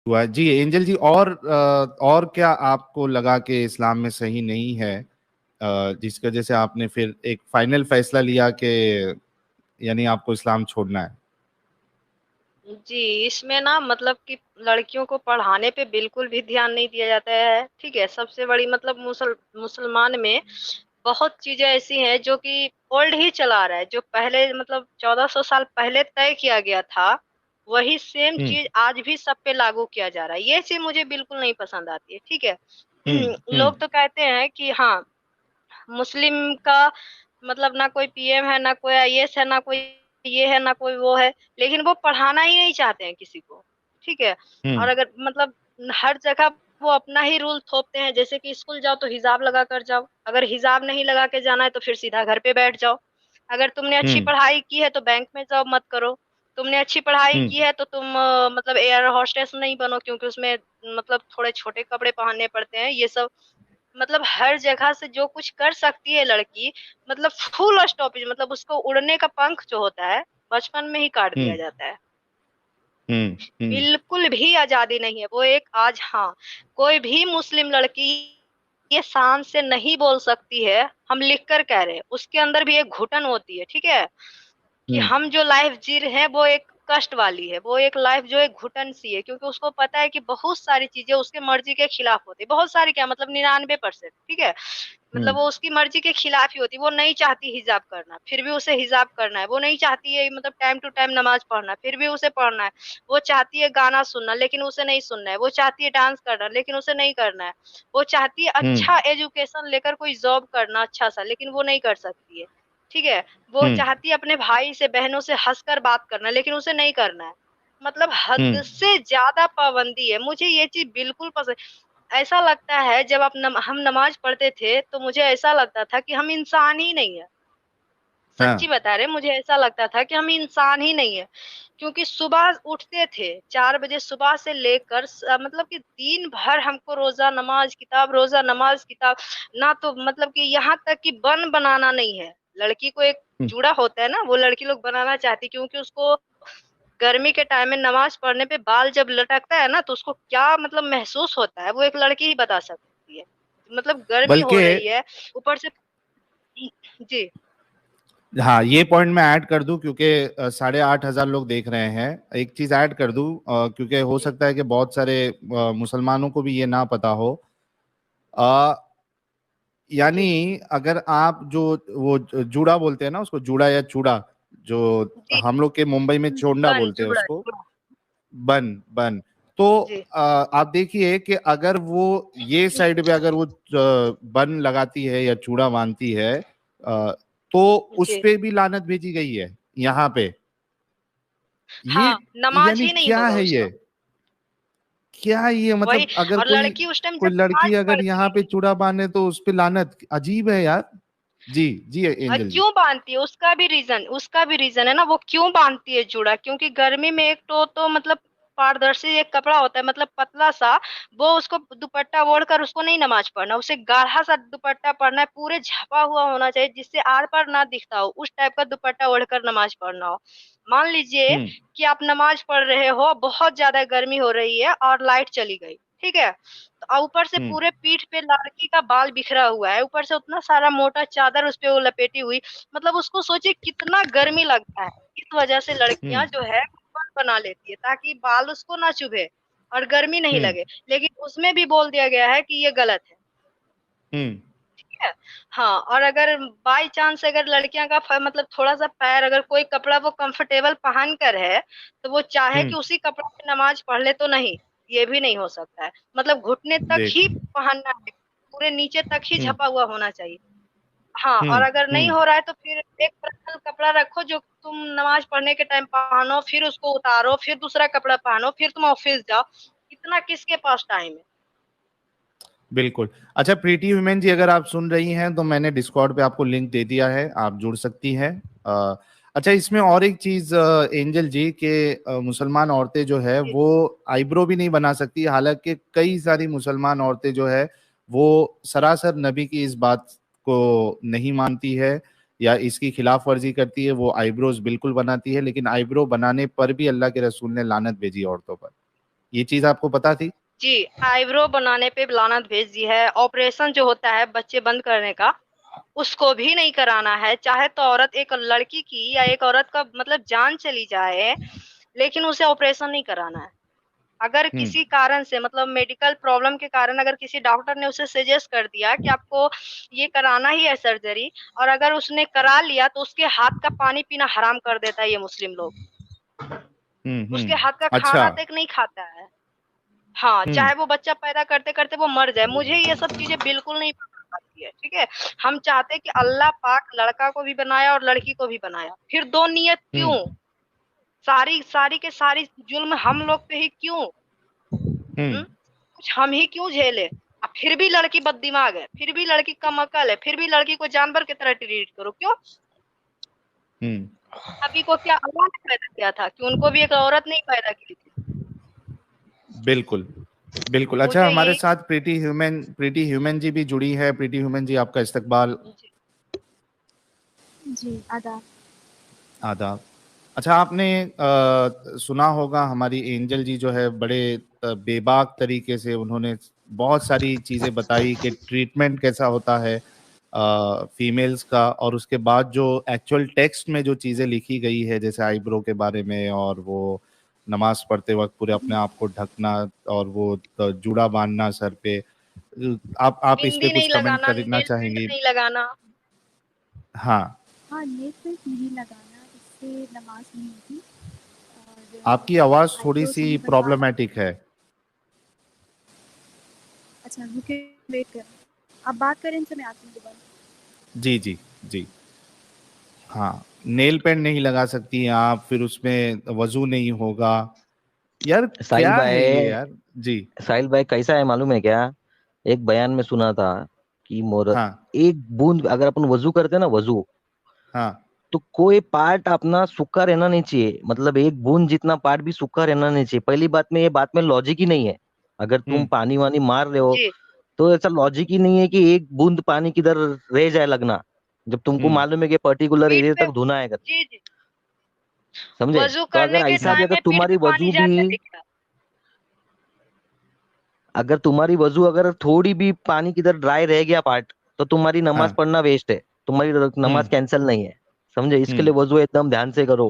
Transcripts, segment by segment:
हुआ जी एंजल जी। और क्या आपको लगा कि इस्लाम में सही नहीं है, जिसकी वजह से आपने फिर एक फाइनल फैसला लिया कि यानी आपको इस्लाम छोड़ना है? जी, इसमें ना मतलब कि लड़कियों को पढ़ाने पे बिल्कुल भी ध्यान नहीं दिया जाता है, ठीक है? सबसे बड़ी मतलब मुसलमान में बहुत चीज़ें ऐसी हैं जो कि ओल्ड ही चला आ रहा है, जो पहले मतलब 1400 साल पहले तय किया गया था, वही सेम हम्म चीज़ आज भी सब पे लागू किया जा रहा है। ये चीज़ मुझे बिल्कुल नहीं पसंद आती है, ठीक है? हम्म लोग तो कहते हैं कि हाँ, मुस्लिम का मतलब ना कोई पीएम है, ना कोई आईएएस है, ना कोई ये है, ना कोई वो है, लेकिन वो पढ़ाना ही नहीं चाहते हैं किसी को, ठीक है? और हम्म अगर मतलब हर जगह वो अपना ही रूल थोपते हैं, जैसे कि स्कूल जाओ तो हिजाब लगा कर जाओ, अगर हिजाब नहीं लगा के जाना है तो फिर सीधा घर पे बैठ जाओ। अगर तुमने अच्छी हम्म पढ़ाई की है तो बैंक में जॉब मत करो, तुमने अच्छी पढ़ाई हम्म की है तो तुम मतलब एयर होस्टेस नहीं बनो, क्योंकि उसमें मतलब थोड़े छोटे कपड़े पहनने पड़ते हैं, ये सब मतलब हर जगह से जो कुछ कर सकती है लड़की, मतलब फुल स्टॉपेज, मतलब उसको उड़ने का पंख जो होता है, बचपन में ही काट दिया हम्म जाता है। हम्म हम्म बिल्कुल भी आज़ादी नहीं है। वो एक आज हाँ, कोई भी मुस्लिम लड़की ये शान से नहीं बोल सकती है, हम लिख कर कह रहे हैं, उसके अंदर भी एक घुटन होती है, ठीक है? कि हम्म हम जो लाइफ जी रहे हैं वो एक कष्ट वाली है, वो एक लाइफ जो एक घुटन सी है, क्योंकि उसको पता है कि बहुत सारी चीजें उसके मर्जी के खिलाफ होती है, बहुत सारी क्या मतलब 99%, ठीक है? मतलब हम्म वो उसकी मर्जी के खिलाफ ही होती है, वो नहीं चाहती हिजाब करना, फिर भी उसे हिजाब करना है, वो नहीं चाहती है मतलब टाइम टू टाइम नमाज पढ़ना, फिर भी उसे पढ़ना है, वो चाहती है गाना सुनना लेकिन उसे नहीं सुनना है, वो चाहती है डांस करना लेकिन उसे नहीं करना है, वो चाहती है हम्म अच्छा एजुकेशन लेकर कोई जॉब करना अच्छा सा, लेकिन वो नहीं कर सकती है, ठीक है? वो हम्म चाहती है अपने भाई से बहनों से हंसकर बात करना, लेकिन उसे नहीं करना है। मतलब हद हम्म से ज्यादा पाबंदी है, मुझे ये चीज बिल्कुल पसंद। ऐसा लगता है जब हम नमाज पढ़ते थे तो मुझे ऐसा लगता था कि हम इंसान ही नहीं है। सच्ची हाँ बता रहे, मुझे ऐसा लगता था कि हम इंसान ही नहीं है, क्योंकि सुबह उठते थे 4 बजे, सुबह से लेकर मतलब कि दिन भर हमको रोजा नमाज किताब, रोजा नमाज किताब, ना तो मतलब कि यहाँ तक कि बन बनाना नहीं है। लड़की को एक हम्म जूड़ा होता है ना, वो लड़की लोग बनाना चाहती, क्योंकि उसको गर्मी के टाइम में नमाज पढ़ने पे बाल जब लटकता है ना तो उसको क्या मतलब महसूस होता है, वो एक लड़की ही बता सकती है। मतलब गर्मी हो बल्कि रही है ऊपर से। जी हाँ, ये पॉइंट मैं ऐड कर दूं क्योंकि 8,500 लोग देख रहे हैं। एक चीज ऐड कर दूं, क्योंकि हो जी सकता है कि बहुत सारे मुसलमानों को भी ये ना पता हो। अ, जी यानी अगर आप जो वो जूड़ा बोलते हैं ना, उसको जूड़ा या चूड़ा, जो जी हम लोग के मुंबई में चोंडा बन बोलते हैं जुड़ा उसको, जुड़ा। बन बन। तो जी आप देखिए कि अगर वो ये साइड पे अगर वो बन लगाती है या चूड़ा बांधती है, तो उस जी पे भी लानत भेजी गई है यहाँ पे। ये हाँ, नमाज यानी ही नहीं क्या होगा है ये? उसका। क्या ये वही, मतलब, अगर और कोई लड़की उस टाइम कोई जब लड़की नमाज अगर पढ़ती यहाँ पे है, चूड़ा बांधे तो उस पे लानत? अजीब है यार। जी जी एंजल जी। क्यों बांधती है उसका भी रीजन है ना, वो क्यों बांधती है जूड़ा, क्योंकि गर्मी में एक तो मतलब पारदर्शी एक कपड़ा होता है, मतलब पतला सा, वो उसको दुपट्टा ओढ़कर उसको नहीं नमाज पढ़ना, उसे गाढ़ा सा दुपट्टा पढ़ना है, पूरे झपा हुआ होना चाहिए जिससे आर पार ना दिखता हो, उस टाइप का दुपट्टा ओढ़कर नमाज पढ़ना हो। मान लीजिए हम्म कि आप नमाज पढ़ रहे हो, बहुत ज्यादा गर्मी हो रही है और लाइट चली गई, ठीक है? तो ऊपर से हम्म पूरे पीठ पे लड़की का बाल बिखरा हुआ है, ऊपर से उतना सारा मोटा चादर उस पे वो लपेटी हुई, मतलब उसको सोचिए कितना गर्मी लगता है। इस वजह से लड़कियां हम्म जो है बन बना लेती है ताकि बाल उसको ना चुभे और गर्मी नहीं हम्म लगे, लेकिन उसमें भी बोल दिया गया है कि ये गलत है, हम्म ठीक है? हाँ, और अगर बाई चांस अगर लड़कियां का मतलब थोड़ा सा पैर अगर कोई कपड़ा वो कंफर्टेबल पहन कर है, तो वो चाहे कि हम्म उसी कपड़े में नमाज पढ़ ले तो नहीं, ये भी नहीं हो सकता है, मतलब घुटने तक देख। ही पहनना है, पूरे नीचे तक ही हम्म झपा हुआ होना चाहिए। हाँ, और हम्म अगर नहीं हम्म हो रहा है तो फिर एक पर्सनल कपड़ा रखो जो तुम नमाज पढ़ने के टाइम पहनो, फिर उसको उतारो, फिर दूसरा कपड़ा पहनो, फिर तुम ऑफिस जाओ। इतना किसके पास टाइम है? बिल्कुल। अच्छा प्रीति वुमेन जी, अगर आप सुन रही हैं तो मैंने डिस्कॉर्ड पे आपको लिंक दे दिया है, आप जुड़ सकती हैं। अच्छा, इसमें और एक चीज एंजल जी के, मुसलमान औरतें जो है जी वो आईब्रो भी नहीं बना सकती, हालांकि कई सारी मुसलमान औरतें जो है वो सरासर नबी की इस बात को नहीं मानती है या इसकी खिलाफ वर्जी करती है। वो आईब्रोज बिल्कुल बनाती है, लेकिन आईब्रो बनाने पर भी अल्लाह के रसूल ने लानत भेजी औरतों पर। ये चीज आपको पता थी? जी, आईब्रो बनाने पे लानत भेज दी है। ऑपरेशन जो होता है बच्चे बंद करने का, उसको भी नहीं कराना है। चाहे तो औरत, एक लड़की की या एक औरत का मतलब जान चली जाए, लेकिन उसे ऑपरेशन नहीं कराना है। अगर हम्म किसी कारण से मतलब मेडिकल प्रॉब्लम के कारण अगर किसी डॉक्टर ने उसे सजेस्ट कर दिया कि आपको ये कराना ही है सर्जरी, और अगर उसने करा लिया तो उसके हाथ का पानी पीना हराम कर देता है ये मुस्लिम लोग। उसके हाथ का अच्छा। खाना तक नहीं खाता है। हाँ, हम्म चाहे वो बच्चा पैदा करते-करते वो मर जाए। मुझे ये सब चीज़ें बिल्कुल नहीं पसंद आती है, ठीक है? हम चाहते हैं कि अल्लाह पाक लड़का को भी बनाया और लड़की को भी बनाया। फिर 2 नियत क्यों? हम्म सारी सारी के सारी जुल्म हम लोग पे ही क्यों? हम्म हुँ? कुछ हम ही क्यों झेलें? फिर भी लड़की बददिमाग है, फिर भी लड़की कम अकल है, फिर भी लड़की को जानवर की तरह ट्रीट करो, क्यों? हम्म सभी को क्या अल्लाह ने पैदा किया था कि उनको भी एक औरत ने ही पैदा की थी? बिल्कुल बिल्कुल। अच्छा, मुझे हमारे यही साथ प्रीति ह्यूमन जी भी जुड़ी है। प्रीति ह्यूमन जी, आपका इस्तकबाल। जी, जी, आदाब। आदाब। अच्छा, आपने सुना होगा हमारी एंजल जी जो है बड़े बेबाक तरीके से उन्होंने बहुत सारी चीज़ें बताई कि ट्रीटमेंट कैसा होता है फीमेल्स का, और उसके बाद जो एक्चुअल टेक्स्ट में जो चीज़ें लिखी गई है जैसे आईब्रो के बारे में, और वो नमाज पढ़ते वक्त पूरे अपने आप को ढकना, और वो जूड़ा बांधना सर पे। आप इस पे बिंदी कुछ नहीं कमेंट लगाना, करना नेल पेंट चाहेंगी? नहीं लगाना। हाँ। हाँ, नेल पेंट नहीं लगाना, इससे नमाज़ नहीं होती आपकी और आवाज़ थोड़ी आईब्रोज़ सी नहीं बनवाना। प्रॉब्लमेटिक है। अच्छा, रुकिए, वेट करें। आप बात करें इनसे, मैं आती हूँ दोबारा। जी जी जी। हाँ, नेल पेंट नहीं लगा सकती हैं आप, फिर उसमें वजू नहीं होगा। यार साहिल क्या है ये भाई, यार। जी। साहिल भाई कैसा है मालूम है क्या? एक बयान में सुना था कि मोर हाँ एक बूंद अगर अपन वजू करते हैं ना, वजू, हाँ। तो कोई पार्ट अपना सूखा रहना नहीं चाहिए। मतलब एक बूंद जितना पार्ट भी सूखा रहना नहीं चाहिए। पहली बात में ये बात में लॉजिक ही नहीं है। अगर तुम हम्म पानी वानी मार रहे हो जी, तो ऐसा लॉजिक ही नहीं है कि एक बूंद पानी किधर रह जाए लगना, जब तुमको हम्म मालूम है कि पर्टिकुलर पीठ एरिया पे तक धोना है अगर। जी, जी। समझे? वज़ू तो अगर करने के ऐसा भी, हम्म टाइम अगर में पीठ तुम्हारी पे पानी वजू भी, जाता है क्या? अगर तुम्हारी वजू अगर थोड़ी भी पानी किधर ड्राई रह गया पार्ट, तो तुम्हारी नमाज हाँ। पढ़ना वेस्ट है। तुम्हारी नमाज हम्म कैंसिल नहीं है। समझे? इसके हम्म लिए वजू एकदम ध्यान से करो।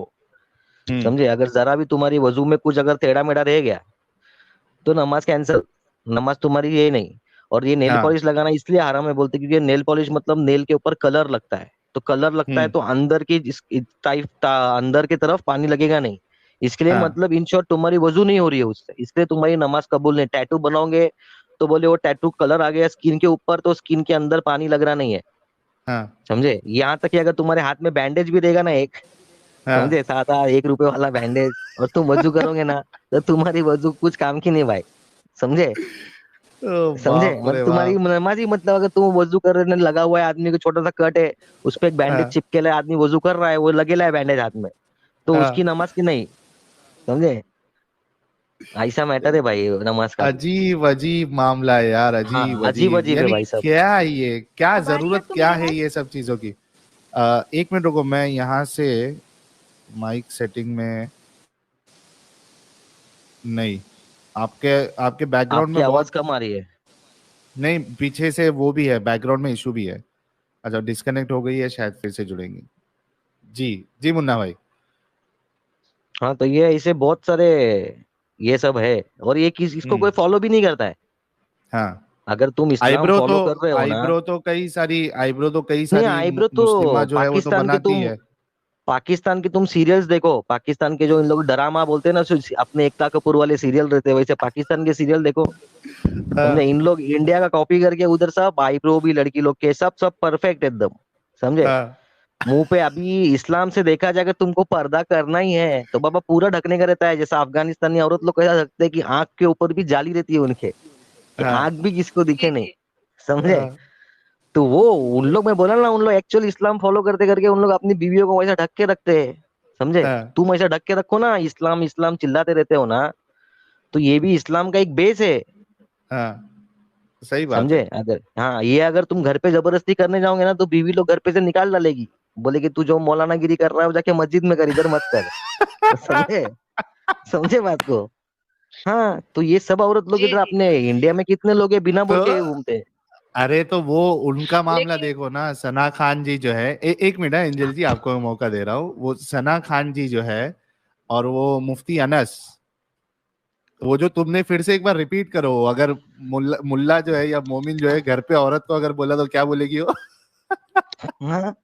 हम्म समझे? अगर जरा भी तुम्हारी वजू में कुछ अगर टेढ़ा मेढ़ा रह गया तो नमाज कैंसिल। नमाज तुम्हारी ये नहीं। और ये नेल हाँ। पॉलिश लगाना इसलिए हराम है बोलते, क्योंकि नेल पॉलिश मतलब नेल के ऊपर कलर लगता है। तो कलर लगता है हम्म तो अंदर की टाइप अंदर की तरफ पानी लगेगा नहीं। इसके लिए हाँ मतलब इन शॉर्ट तुम्हारी वजू नहीं हो रही है उससे, इसलिए तुम्हारी नमाज कबूल नहीं। टैटू बनाओगे तो बोले वो टैटू कलर आ गया स्किन के ऊपर, तो स्किन के अंदर पानी लग रहा नहीं है। हाँ समझे? यहाँ तक कि अगर तुम्हारे हाथ में बैंडेज भी रहेगा ना एक, हाँ। समझे, सादा 1 रुपए वाला बैंडेज, और तुम वजू करोगे ना, तो तुम्हारी वजू कुछ काम की नहीं भाई। समझे? ओ समझे? बाप मतलब रे तुम्हारी बाप। नमाज ही, मतलब अगर तुम वजू करने लगा हुआ है, आदमी को छोटा सा कट है, उस पे एक बैंडेज हाँ चिपके है, आदमी वजू कर रहा है, वो लगेला है बैंडेज हाथ में, तो उसकी हाँ। नमाज की नहीं। समझे? ऐसा मैटर है भाई नमाज का भी। अजीब अजीब मामला है यार, हाँ, अजीब अजीब अजीब। अजीब है यानी भाई सब। क्या है ये, क्या अब आ रही है जरूरत आपको क्या मेरी है आवाज़? ये सब चीजों की? एक मिनट रुको, मैं यहाँ से माइक सेटिंग में। नहीं, आपके आपके बैकग्राउंड आपकी में आवाज बहुत। कम आ रही है। नहीं, पीछे से वो भी है, बैकग्राउंड में इशू भी है। अच्छा, डिस्कनेक्ट हो गई है, शायद फिर से जुड़ेंगी। जी जी मुन्ना भाई। हाँ, तो ये ऐसे बहुत सारे ये सब है। और ये इसको हम्म। कोई फॉलो भी नहीं करता है। हाँ। अगर तुम इस्लाम आईब्रो तो फॉलो कर रहे हो ना। आईब्रो तो कई नहीं, सारी आईब्रो तो मुस्लिमा जो है वो तो पाकिस्तान के बनाती तुम है। पाकिस्तान की तुम सीरियल्स देखो। पाकिस्तान के जो इन लोग ड्रामा बोलते हैं ना, अपने एकता कपूर वाले सीरियल रहते हैं, वैसे पाकिस्तान के सीरियल देखो। समझे? हाँ इन लोग इंडिया का कॉपी करके उधर सब आईब्रो भी लड़की लोग के सब सब परफेक्ट एकदम। समझे? हाँ मुंह पे अभी इस्लाम से देखा जाए, अगर तुमको पर्दा करना ही है तो बाबा पूरा ढकने का रहता है। जैसा अफगानिस्तानी औरत लोग कैसा रखते हैं कि आंख के ऊपर भी जाली रहती है उनके, कि हाँ आंख भी किसको जी, दिखे नहीं। जी। समझे? हाँ तो वो उन लोग, मैं बोला ना, उन लोग एक्चुअली इस्लाम फॉलो करते करके उन लोग अपनी बीवियों को वैसा ढक के रखते हैं। समझे? हाँ तुम ऐसा ढक के रखो ना, इस्लाम इस्लाम चिल्लाते रहते हो ना, तो ये भी इस्लाम का एक बेस है। हाँ। सही बात समझे? है। अगर हाँ, ये अगर तुम घर पे जबरदस्ती करने जाओगे ना, तो बीवी लोग घर पे से निकाल डालेगी। बोले कि तू जो मौलाना गिरी कर रहा है वो जाके मस्जिद में कर, इधर मत कर। समझे? समझे बात को? हाँ, तो ये सब औरत लोग जी इधर जी। अपने इंडिया में कितने लोग है बिना तो बुर्के के घूमते हैं। अरे तो वो उनका मामला लेकिन देखो ना, सना खान जी जो है, एक मिनट है एंजल जी, आपको मैं मौका दे रहा हूँ। वो सना खान जी जो है और वो मुफ्ती अनस, वो जो तुमने फिर से एक बार रिपीट करो, अगर मुल्ला मुल्ला जो है या मोमिन जो है घर पे औरत को अगर बोला तो क्या बोलेगी वो? हाँ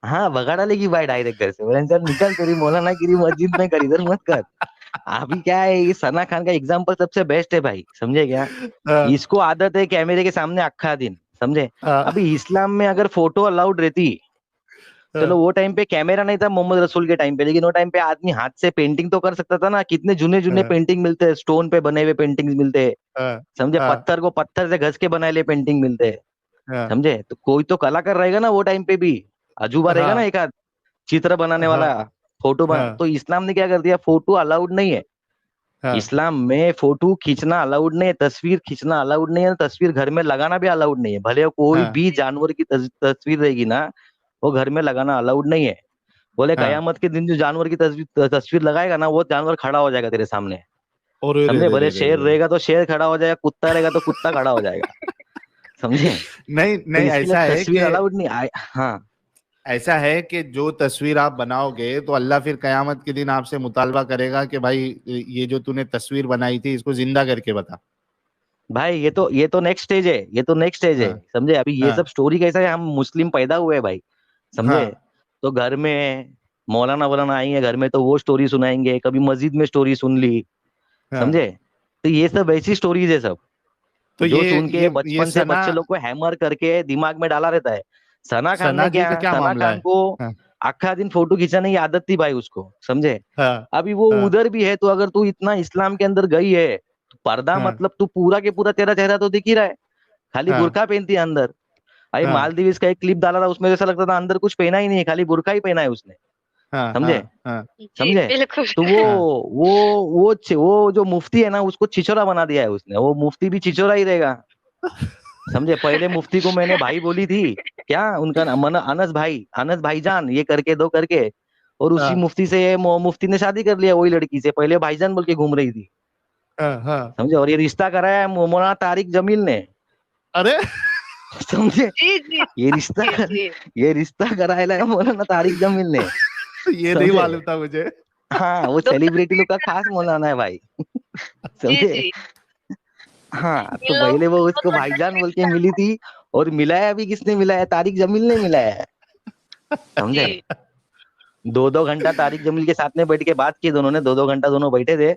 हाँ, भगा डालेगी भाई डायरेक्ट घर से, बोले चल निकल, तेरी मौलाना गिरी मस्जिद में कर, इधर मत कर। अभी क्या है, ये सना खान का एग्जाम्पल सबसे बेस्ट है भाई, समझे क्या। हाँ, इसको आदत है कैमरे के सामने अक्खा दिन, समझे। हाँ, अभी इस्लाम में अगर फोटो अलाउड रहती, चलो हाँ, वो टाइम पे कैमरा नहीं था मोहम्मद रसूल के टाइम पे, लेकिन वो टाइम पे आदमी हाथ से पेंटिंग तो कर सकता था ना। कितने जुने जुने हाँ, पेंटिंग मिलते हैं, स्टोन पे बने हुए पेंटिंग्स मिलते हैं, हाँ, समझे। हाँ, पत्थर को पत्थर से घस के बनाए हुए पेंटिंग मिलते हैं, हाँ, समझे। तो कोई तो कलाकार रहेगा ना वो टाइम पे भी, अजूबा रहेगा ना हाँ, एक आध चित्र बनाने हाँ, वाला, फोटो बना। हाँ, तो इस्लाम ने क्या कर दिया, फोटो अलाउड नहीं है। हाँ, इस्लाम में फोटो खींचना अलाउड नहीं है, तस्वीर खींचना अलाउड नहीं है, तस्वीर घर में लगाना भी अलाउड नहीं है। भले कोई हाँ, भी जानवर की तस्वीर रहेगी ना, वो घर में लगाना अलाउड नहीं है। बोले हाँ। कयामत के दिन जो जानवर की तस्वीर लगाएगा ना, वो जानवर खड़ा हो जाएगा तेरे सामने, और रे समझे। रे भले रे रे शेर रे। रहेगा तो शेर खड़ा हो जाएगा, कुत्ता रहेगा तो कुत्ता खड़ा हो जाएगा, समझे। नहीं तो नहीं, इसके लिए ऐसा है तस्वीर कि अलाउड नहीं हाँ। ऐसा है कि जो तस्वीर आप बनाओगे तो अल्लाह फिर कयामत के दिन आपसे मुतालबा करेगा कि भाई ये जो तूने तस्वीर बनाई थी इसको जिंदा करके बता। भाई ये तो नेक्स्ट स्टेज है, ये तो नेक्स्ट स्टेज है, हाँ, समझे। अभी ये सब हाँ, स्टोरी कैसा है, हम मुस्लिम पैदा हुए हैं भाई, समझे। हाँ, तो घर में मौलाना वौलाना आएंगे घर में, तो वो स्टोरी सुनाएंगे, कभी मस्जिद में स्टोरी सुन ली, हाँ। समझे। तो ये सब ऐसी स्टोरीज है सब, तो जो सुन के ये बचपन से सना बच्चे लोग को हैमर करके दिमाग में डाला रहता है। सना खान सना ने जी का क्या, क्या सना मामला खान है? को हाँ, आखा दिन फोटो खींचाने की आदत थी भाई उसको, समझे। हाँ, अभी वो हाँ, उधर भी है, तो अगर तू इतना इस्लाम के अंदर गई है, तो पर्दा हाँ, मतलब तू पूरा के पूरा तेरा चेहरा तो दिख ही रहा है, खाली हाँ, बुरखा पहनती है अंदर। अरे हाँ, मालदीव का एक क्लिप डाला था, उसमें ऐसा लगता था अंदर कुछ पहना ही नहीं है, खाली बुरखा ही पहना है उसने, हाँ, हाँ, समझे। हाँ, जी समझे। बिल्कुल। तो वो हाँ, वो वो जो मुफ्ती है ना, उसको छिछोरा बना दिया है उसने, वो मुफ्ती भी छिछोरा ही रहेगा, समझे। पहले मुफ्ती को मैंने भाई बोली थी, क्या उनका नाम अनस भाई, अनस भाईजान ये करके दो करके, और उसी हाँ, मुफ्ती से मुफ्ती ने शादी कर लिया वही लड़की से, पहले भाईजान बोल के घूम रही थी, हाँ, हाँ। समझे। और ये रिश्ता कराया है मौलाना तारिक जमील ने, अरे समझे। जी जी ये रिश्ता जी कर जी। ये रिश्ता कराया है मौलाना तारिक जमील ने, ये नहीं समझे। मालूम था मुझे। हाँ, वो दो सेलिब्रिटी लोग का खास मौलाना है भाई, जी समझे। जी। हाँ, इन तो लोगों पहले वो को उसको तो भाईजान बोल के डर मिली थी, और मिलाया भी किसने मिलाया है, तारिक जमील ने मिलाया है, समझे। जी 2-2 घंटा तारिक जमील के साथ में बैठ के बात की दोनों ने, 2-2 घंटा दोनों बैठे थे,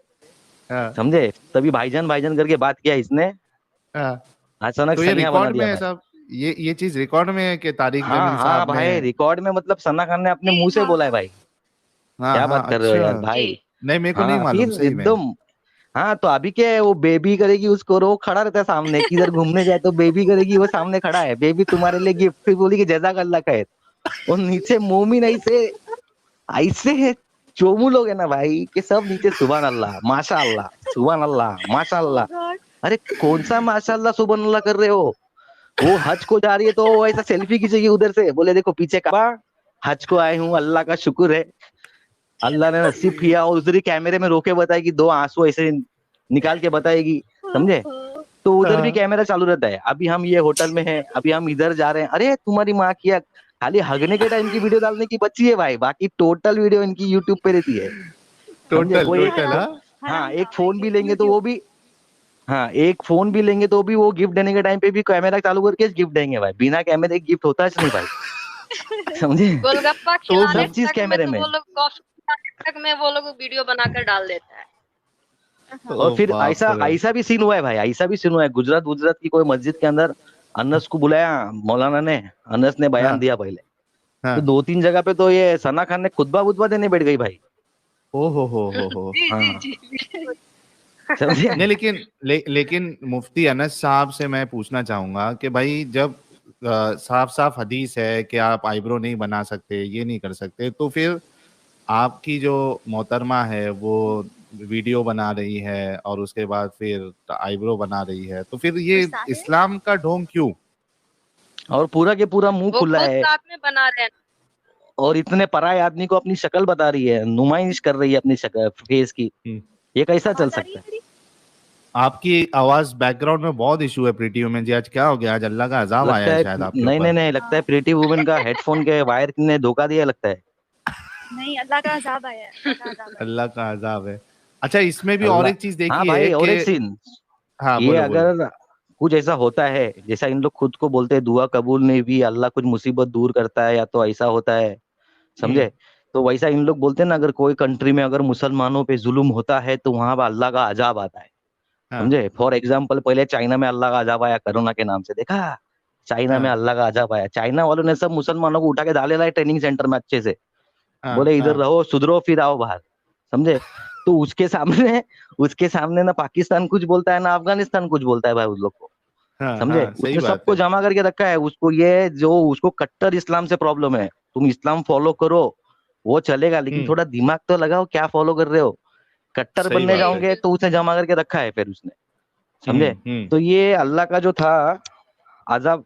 हाँ, समझे। तभी भाईजान भाईजान करके बात किया इसने, हाँ। अचानक तो ये सैया बना रिकॉर्ड में दिया है भाई। सब, ये चीज रिकॉर्ड में है कि तारिक हाँ जमील हाँ साहब ने? भाई, रिकॉर्ड में, मतलब सना खान ने अपने जी। मुंह से हाँ बोला है हाँ भाई। हाँ, क्या हाँ, बात कर रहे हो यार अच्छा। जी। भाई। नहीं, मेरे को नहीं हाँ मालूम फिर सही में। एकदम। हाँ, तो अभी क्या है, वो बेबी करेगी उसको, रो खड़ा रहता है सामने, किधर घूमने जाए तो बेबी करेगी, वो सामने खड़ा है, बेबी तुम्हारे लिए गिफ्ट, फिर बोली कि जज़ाक अल्लाह खैर। और नीचे मोमिन ऐसे ऐसे चोमू लोग है ना भाई, कि सब नीचे सुभान अल्लाह माशा अल्लाह, सुभान अल्लाह माशा ओह अल्लाह। गॉड। अरे कौन सा माशा अल्लाह सुभान अल्लाह कर रहे हो। वो हज को जा रही है तो वो ऐसा सेल्फी खींचेगी उधर से, बोले देखो पीछे काबा, हज को आए हूँ, अल्लाह का शुक्र है, अल्लाह ने नसीब किया। और उधर ही कैमरे में रोके बताएगी, 2 आंसू ऐसे निकाल के बताएगी, समझे। तो उधर भी हाँ, कैमरा चालू रहता है। अभी हम ये होटल में हैं, अभी हम इधर जा रहे हैं, अरे तुम्हारी माँ किया, खाली हगने के टाइम की वीडियो डालने की बची है भाई, बाकी टोटल वीडियो इनकी यूट्यूब पे रहती है, समझे। टोटल कोई एक टोटल, हाँ। हाँ, हराम एक फोन कमाएंगे भी लेंगे तो वो यूट्यूब। भी, हाँ एक फोन भी लेंगे तो भी वो गिफ्ट देने के टाइम पे भी कैमरा चालू करके गिफ्ट देंगे भाई, बिना कैमरे के गिफ्ट होता है नहीं भाई, समझे। गोलगप्पा तो खिलाने सब फिर चीज तक में कैमरे तो में। वो लोग, कॉफी पिलाने तक में वो लोग वीडियो बनाकर डाल देता है। हाँ। और ओ फिर बाप ऐसा रे। ऐसा भी सीन हुआ है भाई, ऐसा भी सीन हुआ है, गुजरात गुजरात की कोई मस्जिद के अंदर अनस को बुलाया मौलाना ने, अनस ने बयान हाँ, दिया पहले। तो हाँ। 2-3 जगह पे तो ये सना खान ने खुतबा वुतबा देने बैठ गई भाई। ओ हो। जी जी हाँ, जी बिल्कुल। समझे। नहीं, लेकिन मुफ्ती अनस साहब से मैं पूछना चाहूंगा कि भाई जब साफ साफ हदीस है कि आप आईब्रो नहीं बना सकते, ये नहीं कर सकते, तो फिर आपकी जो मोहतरमा है वो वीडियो बना रही है और उसके बाद फिर आईब्रो बना रही है, तो फिर ये गुस्सा है। इस्लाम का ढोंग क्यों? और पूरा के पूरा मुंह वो खुला खुद है, साथ में बना रहे हैं। और इतने पराये आदमी को अपनी शक्ल बता रही है, नुमाइश कर रही है अपनी शक्ल फेस की, हम्म, ये कैसा चल आवाज आ रही सकता है है। मेरी? आपकी आवाज बैकग्राउंड में बहुत इशू है प्रीति वुमेन जी, आज क्या हो गया? आज अल्लाह का अजाब आया लगता है है शायद आपके नहीं ऊपर। नहीं नहीं, लगता है प्रीति वुमेन का हेडफोन के वायर ने धोखा दिया लगता है। नहीं, अल्लाह का अजाब आया है, अल्लाह का अजाब आया है। अल्लाह का अजाब है। अच्छा, इसमें भी और अल्लाह। एक चीज हाँ देखी है भाई, और कि एक सीन, हाँ ये बोलो बोलो। अगर कुछ ऐसा होता है जैसा इन लोग खुद को बोलते हैं दुआ कबूल नहीं भी, अल्लाह कुछ मुसीबत दूर करता है या तो ऐसा होता है, समझे? हम्म। तो वैसा इन लोग बोलते हैं ना, अगर कोई कंट्री में अगर मुसलमानों पे जुल्म होता है तो वहां पर अल्लाह का अजाब आता है, हाँ समझे? फॉर एग्जाम्पल, पहले चाइना में अल्लाह का अजाब आया कोरोना के नाम से, देखा? चाइना में हाँ अल्लाह का अजाब आया, चाइना वालों ने सब मुसलमानों को उठा के डाले लाए ट्रेनिंग सेंटर में अच्छे से, हाँ बोले इधर हाँ रहो, सुधरो, फिर आओ बाहर, समझे? तो उसके सामने ना पाकिस्तान कुछ बोलता है ना अफगानिस्तान कुछ बोलता है भाई उस लोग को, हाँ समझे? हाँ, सही उसने बात सबको है। जमा करके रखा है, उसको ये जो उसको कट्टर इस्लाम से प्रॉब्लम है, तुम इस्लाम फॉलो करो वो चलेगा, लेकिन हम्म। थोड़ा दिमाग तो लगाओ, क्या फॉलो कर रहे हो? कट्टर सही बनने जी बात है। जाओगे तो बिल्कुल। उसने जमा करके रखा है फिर उसने, समझे? हम्म। तो ये अल्लाह का जो था अजाब,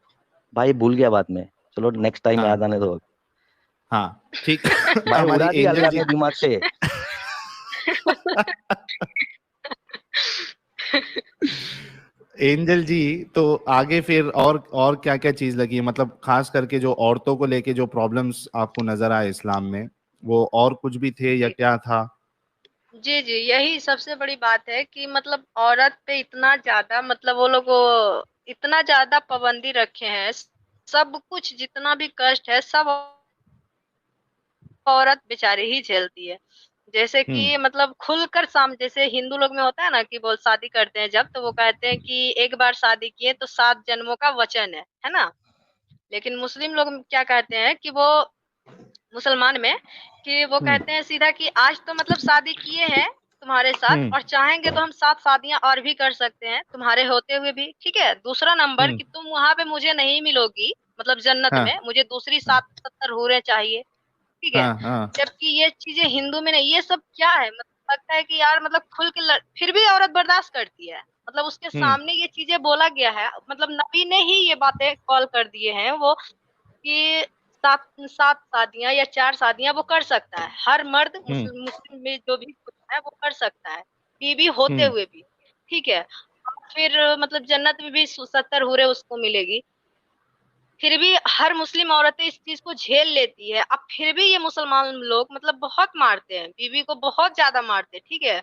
भाई भूल गया बाद में, चलो नेक्स्ट टाइम याद हाँ आने दो। हाँ ठीक। भाई हमारी उड़ा दिया एंजल अल्लाह जी। ने दिमाग से। एंजल जी, तो आगे फिर और क्या क्या चीज लगी, मतलब खास करके जो औरतों को लेके जो प्रॉब्लम्स आपको नजर आए इस्लाम में, वो और कुछ भी थे या जी। क्या था? जी, जी, यही सबसे बड़ी बात है कि मतलब औरत पे इतना ज़्यादा मतलब वो लोग इतना ज़्यादा पाबंदी रखे हैं। सब कुछ जितना भी कष्ट है सब औरत बेचारी ही झेलती है। जैसे हम्म कि मतलब खुलकर जैसे हिंदू लोग में होता है ना कि वो शादी करते हैं जब, तो वो कहते हैं कि एक बार शादी किए तो 7 जन्मों का वचन है ना? लेकिन मुस्लिम लोग क्या कहते हैं कि वो मुसलमान में कि वो हम्म कहते हैं सीधा कि आज तो मतलब शादी किए हैं तुम्हारे साथ हम्म और चाहेंगे तो हम 7 शादियां और भी कर सकते हैं तुम्हारे होते हुए भी, ठीक है? दूसरा नंबर हम्म। कि तुम वहां पे मुझे नहीं मिलोगी, मतलब जन्नत हाँ में मुझे दूसरी 7 70 हूरें चाहिए, ठीक है? हाँ हाँ। जबकि ये चीजें हिंदू में नहीं, ये सब क्या है? मतलब लगता है कि यार मतलब खुल के फिर भी औरत बर्दाश्त करती है, मतलब उसके हम्म सामने ये चीजें बोला गया है, मतलब नबी ने ही ये बातें कॉल कर दिए हैं वो कि 7 7 शादियाँ या 4 शादियाँ वो कर सकता है। हर मर्द हम्म मुस्लिम में जो भी है वो कर सकता है, बीवी होते हम्म हुए भी, ठीक है? और फिर मतलब जन्नत में भी 70 हूरें उसको मिलेगी। फिर भी हर मुस्लिम औरतें इस चीज़ को झेल लेती है। अब फिर भी ये मुसलमान लोग मतलब बहुत मारते हैं, बीवी को बहुत ज़्यादा मारते हैं, ठीक है?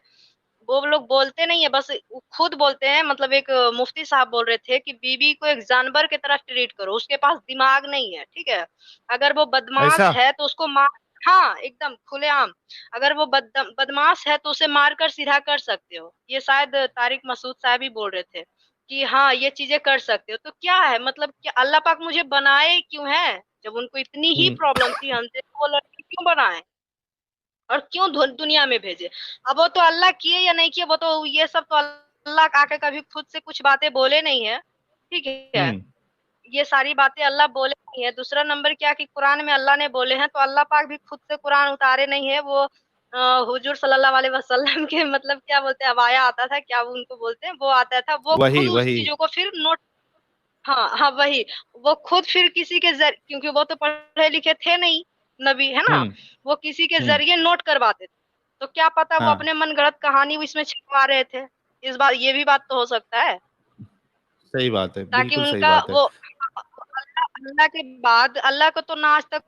वो लोग बोलते नहीं है, बस वो खुद बोलते हैं, मतलब एक मुफ्ती साहब बोल रहे थे कि बीवी को एक जानवर की तरह ट्रीट करो, उसके पास दिमाग नहीं है, ठीक है? अगर वो ऐसा। बदमाश है तो उसको मार, हाँ, एकदम खुलेआम। अगर वो बदमाश है तो उसे मारकर सीधा कर सकते हो। ये शायद तारिक मसूद साहब ही बोल रहे थे कि हाँ, ये चीज़ें कर सकते हो। तो क्या है मतलब कि अल्लाह पाक मुझे बनाए क्यों हैं? जब उनको इतनी ही हम्म प्रॉब्लम थी हमसे, तो वो लड़की क्यों बनाए? और क्यों दुनिया में भेजे? अब वो तो अल्लाह किए या नहीं किए, वो तो ये सब तो अल्लाह आके कभी खुद से कुछ बातें बोले नहीं है, ठीक है? हम्म। ये सारी बातें अल्लाह बोले नहीं है। दूसरा नंबर क्या कि कुरान में अल्लाह ने बोले हैं, तो अल्लाह पाक भी खुद से कुरान उतारे नहीं है। वो हुजूर सल्लल्लाहु अलैहि वसल्लम के मतलब क्या बोलते हैं, अबाया आता था, क्या वो उनको बोलते हैं, वो आता था। वो खुद वही उस वही। चीज़ों को फिर नोट, हाँ, हाँ, वही। वो खुद फिर किसी के क्योंकि वो तो पढ़े लिखे थे नहीं, नबी, है ना? हम्म वो किसी के हम्म। ज़रिए नोट करवाते थे। तो क्या पता वो हाँ, अपने मनगढ़ंत कहानी इसमें छुपा रहे थे। इस बार ये भी बात तो हो सकता है, सही बात है, ताकि बिल्कुल सही उनका बात है। वो अल्लाह अल्लाह के बाद अल्लाह को तो ना आज तक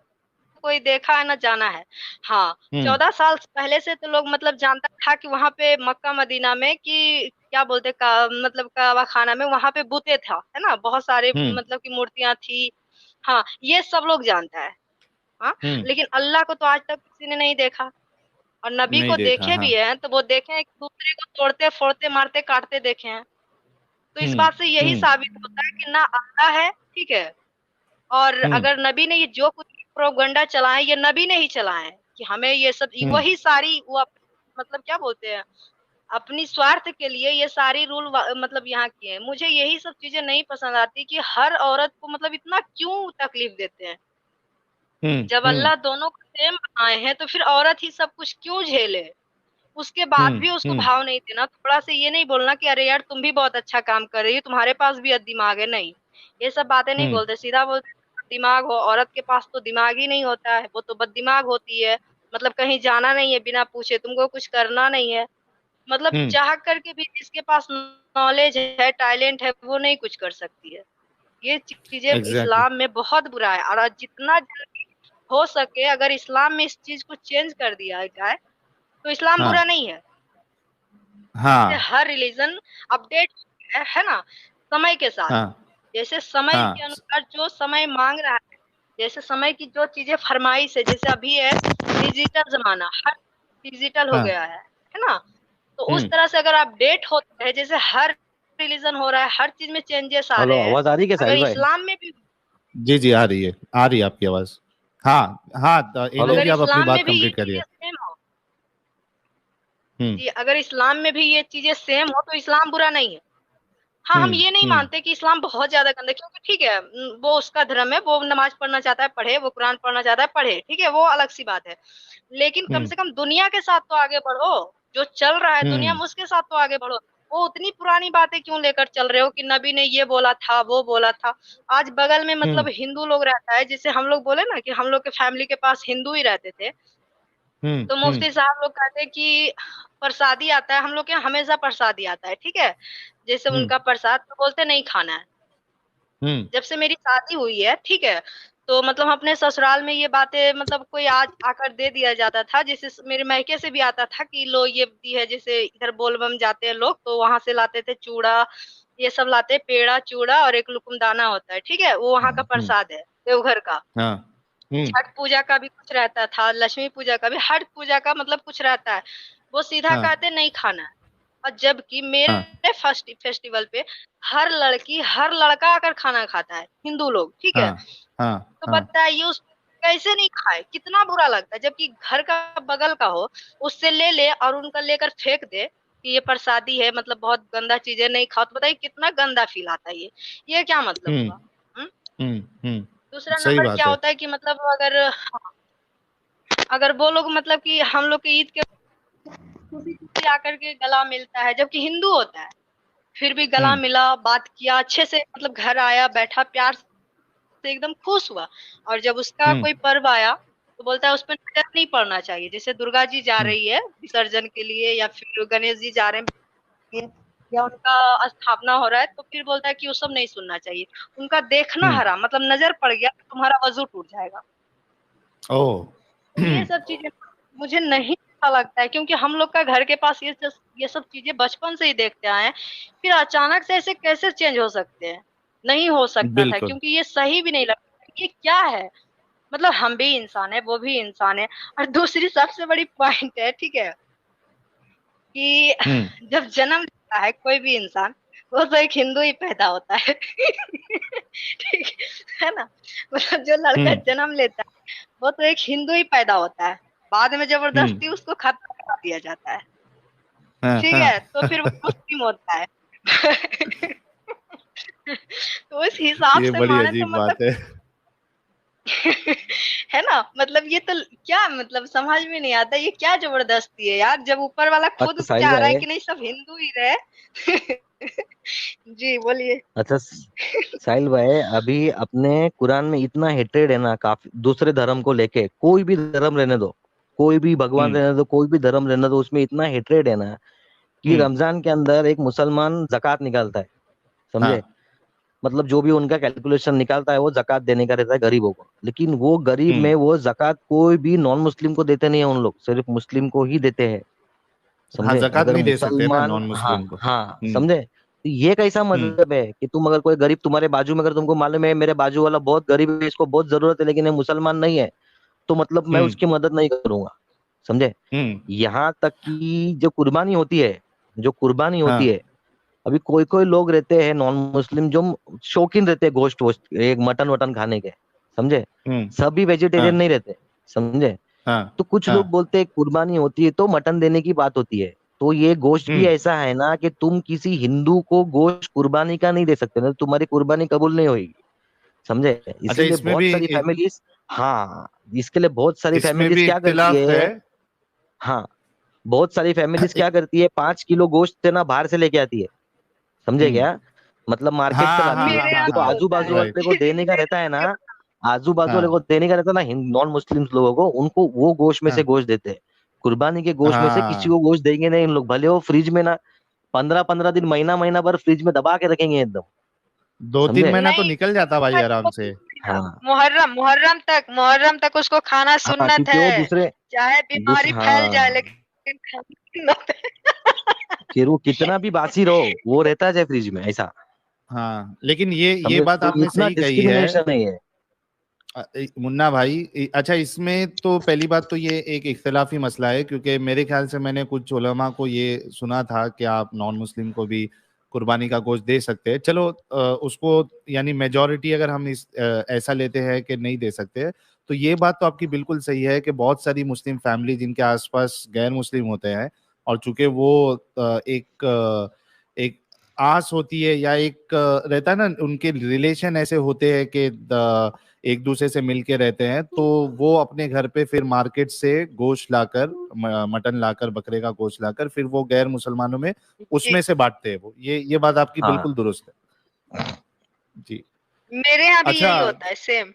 कोई देखा है ना जाना है। हाँ, हम्म 14 साल पहले से तो लोग मतलब जानता था कि वहाँ पे मक्का मदीना में कि क्या बोलते का मतलब काबा खाना में वहाँ पे बुतें था, है ना? बहुत सारे हम्म मतलब की मूर्तियाँ थी। हाँ, ये सब लोग जानता है। हाँ, हम्म। लेकिन अल्लाह को तो आज तक किसी ने नहीं देखा, और नबी नहीं को देखा, देखे हाँ। भी हैं तो वो देखे हैं एक-दूसरे को तोड़ते-फोड़ते, मारते-काटते देखे हैं। तो इस बात से यही हम्म साबित होता है कि ना अल्लाह है, ठीक है? और हम्म अगर नबी ने ये जो कुछ प्रोपगंडा चलाए, ये नबी ने ही चलाए हैं कि हमें ये सब हम्म वही सारी वो मतलब क्या बोलते हैं, अपनी स्वार्थ के लिए ये सारी मतलब यहाँ किए हैं। मुझे यही सब चीज़ें नहीं पसंद आती कि हर औरत को मतलब इतना क्यों तकलीफ देते हैं? जब हम्म अल्लाह दोनों को सेम बनाए हैं, तो फिर औरत ही सब कुछ क्यों झेले? उसके बाद भी उसको हम्म। भाव नहीं देना, थोड़ा-सा ये नहीं बोलना कि अरे यार तुम भी बहुत अच्छा काम कर रही हो, तुम्हारे पास भी दिमाग है, नहीं। ये सब बातें नहीं हम्म बोलते, सीधा बोलते हैं दिमाग हो, औरत के पास तो दिमाग ही नहीं होता है, वो तो बददिमाग होती है। मतलब कहीं जाना नहीं है बिना पूछे, तुमको कुछ करना नहीं है। मतलब हम्म। चाह करके भी जिसके पास नॉलेज है, टैलेंट है, वो नहीं कुछ कर सकती है। ये चीजें एग्जैक्टली। इस्लाम में बहुत बुरा है, और जितना जल्दी हो सके अगर इस्लाम में इस चीज को चेंज कर दिया जाए तो इस्लाम बुरा हाँ नहीं है। हाँ हर रिलीजन अपडेट है ना समय के साथ। हाँ जैसे समय के हाँ अनुसार जो समय मांग रहा है, जैसे समय की जो चीजें फरमाइश है, जैसे अभी है डिजिटल जमाना, हर डिजिटल हो हाँ। गया है ना। तो उस हम्म। तरह से अगर अपडेट होते हैं, जैसे हर रिलीजन हो रहा है, हर चीज में चेंजेस आ हेलो, रहे हैं, आवाज आ रही है क्या अगर साहिल भाई? इस्लाम में भी जी जी, आ रही है आपकी आवाज। हाँ हाँ, एंजल हेलो। अगर जी आप अपनी इस्लाम बात में भी ये कंप्लीट करिए। चीजें सेम हो, हम्म जी अगर इस्लाम में भी ये चीजें सेम हो तो इस्लाम बुरा नहीं है। हाँ, हम ये नहीं हम्म। मानते कि इस्लाम बहुत ज्यादा गंदा है, क्योंकि ठीक है वो उसका धर्म है, वो नमाज पढ़ना चाहता है पढ़े, वो कुरान पढ़ना चाहता है पढ़े, ठीक है, वो अलग सी बात है। लेकिन कम हम्म से कम दुनिया के साथ तो आगे बढ़ो, जो चल रहा है दुनिया हम्म में उसके साथ तो आगे बढ़ो। वो उतनी पुरानी बातें क्यों लेकर चल रहे हो कि नबी ने ये बोला था, वो बोला था। आज बगल में हम्म मतलब हिंदू लोग रहता है, जैसे हम लोग बोले ना कि हम लोग के फैमिली के पास हिंदू ही रहते थे, तो हम्म मुफ्ती साहब लोग कहते हैं कि प्रसादी आता है, हम लोग के यहाँ हमेशा प्रसादी आता है, ठीक है, जैसे हम्म उनका प्रसाद तो बोलते नहीं खाना है। हम्म जब से मेरी शादी हुई है, ठीक है, तो मतलब हम अपने ससुराल में ये बातें मतलब कोई आज आकर दे दिया जाता था, जैसे मेरे मायके से भी आता था कि लो ये दी है, जैसे इधर बोलबम जाते हैं लोग तो वहां से लाते थे चूड़ा, ये सब लाते हैं, पेड़ा चूड़ा और एक लुकुम दाना होता है, ठीक है, वो वहां का हम्म। प्रसाद है देवघर का। हाँ। छठ पूजा का भी कुछ रहता था, लक्ष्मी पूजा का भी, हर पूजा का मतलब कुछ रहता है, वो सीधा हाँ कहते नहीं खाना है। और जबकि हाँ मेरे फर्स्ट फेस्टिवल पे हर लड़की हर लड़का आकर खाना खाता है, हिंदू लोग, ठीक है। हाँ हाँ तो हाँ। बताइए उस कैसे नहीं खाए, कितना बुरा लगता है, जबकि घर का बगल का हो उससे ले ले और उनका लेकर फेंक दे कि ये प्रसादी है, मतलब बहुत गंदा चीज है, नहीं खाओ, तो बताइए कितना गंदा फील आता है ये क्या मतलब हम्म हुआ। हम्म? हम्म। दूसरा सही नंबर बात क्या है। होता है कि मतलब अगर वो लोग मतलब कि हम लोग के ईद के खुशी खुशी आकर के गला मिलता है, जबकि हिंदू होता है, फिर भी गला हम्म मिला, बात किया अच्छे से, मतलब घर आया बैठा प्यार से एकदम खुश हुआ। और जब उसका हम्म कोई पर्व आया तो बोलता है उस पर नजर नहीं पड़ना चाहिए, जैसे दुर्गा जी जा हम्म रही है विसर्जन के लिए या फिर गणेश जी जा रहे हैं या उनका स्थापना हो रहा है, तो फिर बोलता है कि वो सब नहीं सुनना चाहिए, उनका देखना हम्म। हराम, मतलब नजर पड़ गया तो तुम्हारा वजू टूट जाएगा। ओ। तो ये सब चीजें मुझे नहीं अच्छा लगता है, क्योंकि हम लोग का घर के पास ये सब चीजें बचपन से ही देखते आए हैं, फिर अचानक से ऐसे कैसे चेंज हो सकते हैं। नहीं हो सकता था, बिल्कुल। क्योंकि ये सही भी नहीं लगता, ये क्या है, मतलब हम भी इंसान है, वो भी इंसान है। और दूसरी सबसे बड़ी पॉइंट है, ठीक है, कि हम्म जब जन्म लेता है कोई भी इंसान, वो तो एक हिंदू ही पैदा होता है ठीक है ना, मतलब जो लड़का हम्म जन्म लेता है वो तो एक हिंदू ही पैदा होता है, बाद में हम्म। जबरदस्ती उसको खत्म कर दिया जाता है, हाँ ठीक हाँ। है, तो फिर वो मुस्लिम होता है तो उस हिसाब ये से बड़ी माने तो अजीब मतलब बात है। है ना, मतलब ये तो क्या, मतलब समझ में नहीं आता, ये क्या जबरदस्ती है यार, जब ऊपर वाला खुद अच्छा साहिल चाह रहा है भाई। कि नहीं सब हिंदू ही रहे जी बोलिए। अच्छा साहिल भाई, अभी अपने कुरान में इतना हेट्रेड है ना, काफी दूसरे धर्म को लेके, कोई भी धर्म रहने दो, कोई भी भगवान हम्म रहने दो, कोई भी धर्म रहने दो, उसमें इतना हेट्रेड है ना कि हम्म। रमजान के अंदर एक मुसलमान जकात निकालता है, समझे? हाँ। मतलब जो भी उनका कैलकुलेशन निकालता है वो जकात देने का रहता है गरीबों को, लेकिन वो गरीब हम्म। में वो जकात कोई भी नॉन मुस्लिम को देते नहीं है, उन लोग सिर्फ मुस्लिम को ही देते हैं, हाँ, समझे? ज़कात अगर नहीं दे सकते ना मुसलमान, नॉन हाँ मुस्लिम को। हाँ, समझे? तो ये कैसा हम्म मजहब है कि तुम अगर कोई गरीब तुम्हारे बाजू में, अगर तुमको मालूम है मेरे बाजू वाला बहुत गरीब है, इसको बहुत जरूरत है, लेकिन ये मुसलमान नहीं है, तो मतलब मैं हम्म उसकी मदद नहीं करूंगा, समझे? हम्म। यहाँ तक कि जो कुर्बानी होती है, जो कुर्बानी होती हाँ। है, अभी कोई कोई लोग रहते हैं नॉन मुस्लिम जो शौकीन रहते हैं गोश्त वोश्त, एक मटन वटन खाने के, समझे? हम्म। सभी वेजिटेरियन हाँ नहीं रहते, समझे? हाँ तो कुछ लोग हाँ। बोलते हैं कुर्बानी होती है तो मटन देने की बात होती है, तो ये गोश्त भी हम्म। ऐसा है ना कि तुम किसी हिंदू को गोश्त कुर्बानी का नहीं दे सकते ना, तुम्हारी कुर्बानी कबूल नहीं होगी, समझे? अच्छा, इसीलिए बहुत सारी फैमिलीज, हाँ, इसके लिए बहुत सारी इसमें फैमिलीज भी क्या करती इख्तिलाफ है। है, हाँ, बहुत सारी फैमिलीज क्या करती है, 5 किलो गोश्त है ना बाहर से लेके आती है, समझे हम्म। क्या? मतलब मार्केट से हाँ लाती हाँ है। हाँ मेरे हाँ यहाँ देखो भी हाँ। आजू होता बाजू है राइट। वाले को देने का रहता है ना, आजू बाजू वाले हाँ को देने का रहता है ना, नॉन मुस्लिम्स लोगों को, उनको वो गोश्त में से हाँ गोश्त देते हैं। कुर्बानी के गोश्त में से हाँ किसी को गोश्त देंगे नहीं इन लोग, भले वो फ्रिज में ना 15-15 दिन, महीना भर फ्रिज में दबा के रखेंगे एकदम, 2-3 समझे? महीना तो नहीं, निकल जाता भाई आराम से। हाँ मुहर्रम तक उसको खाना हाँ, सुन्नत क्योंकि वो है, दूसरे चाहे बीमारी फैल जाए हाँ, लेकिन खाना सुन्नत है। फिर वो कितना भी बासी रहो वो रहता है फ्रिज में ऐसा, हाँ लेकिन ये समझे? बात तो आपने इतना सही कही है डिस्क्रिमिनेशन है ये। मुन्ना भाई। अच्छा इसमें तो पहली बात तो ये एक इख्तिलाफी मसला है, क्योंकि मेरे ख्याल से मैंने कुछ उलमा को ये सुना था कि आप नॉन मुस्लिम को भी कुर्बानी का गोश्त दे सकते हैं। चलो उसको यानी मेजॉरिटी अगर हम ऐसा लेते हैं कि नहीं दे सकते, तो ये बात तो आपकी बिल्कुल सही है कि बहुत सारी मुस्लिम फैमिली जिनके आसपास गैर मुस्लिम होते हैं, और चूंकि वो एक आस होती है या एक रहता है ना, उनके रिलेशन ऐसे होते हैं कि एक दूसरे से मिलके रहते हैं, तो वो अपने घर पे फिर मार्केट से गोश्त लाकर, मटन लाकर, बकरे का गोश्त लाकर, फिर वो गैर मुसलमानों में जी, उसमें से बांटते हैं। वो ये बात आपकी हाँ बिल्कुल दुरुस्त है जी। मेरे यहाँ भी अच्छा यही होता है सेम।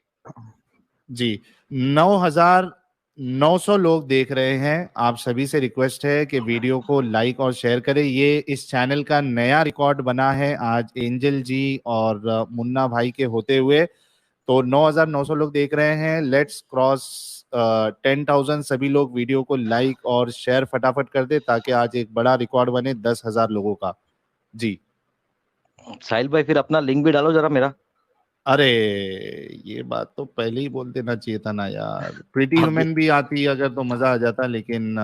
जी, 9,900 लोग देख रहे हैं। आप सभी से रिक्वेस्ट है कि वीडियो को लाइक और शेयर करें। ये इस चैनल का नया रिकॉर्ड बना है आज एंजल जी और मुन्ना भाई के होते हुए। तो 9,900 लोग देख रहे हैं। Let's cross 10,000। सभी लोग वीडियो को लाइक और शेयर फटाफट कर दे ताकि आज एक बड़ा रिकॉर्ड बने 10,000 लोगों का जी। साहिल भाई, फिर अपना लिंक भी डालो जरा मेरा। अरे ये बात तो पहले ही बोल देना चाहिए था ना यार। प्रीटी अब ह्यूमन भी आती अगर तो मजा आ जाता, लेकिन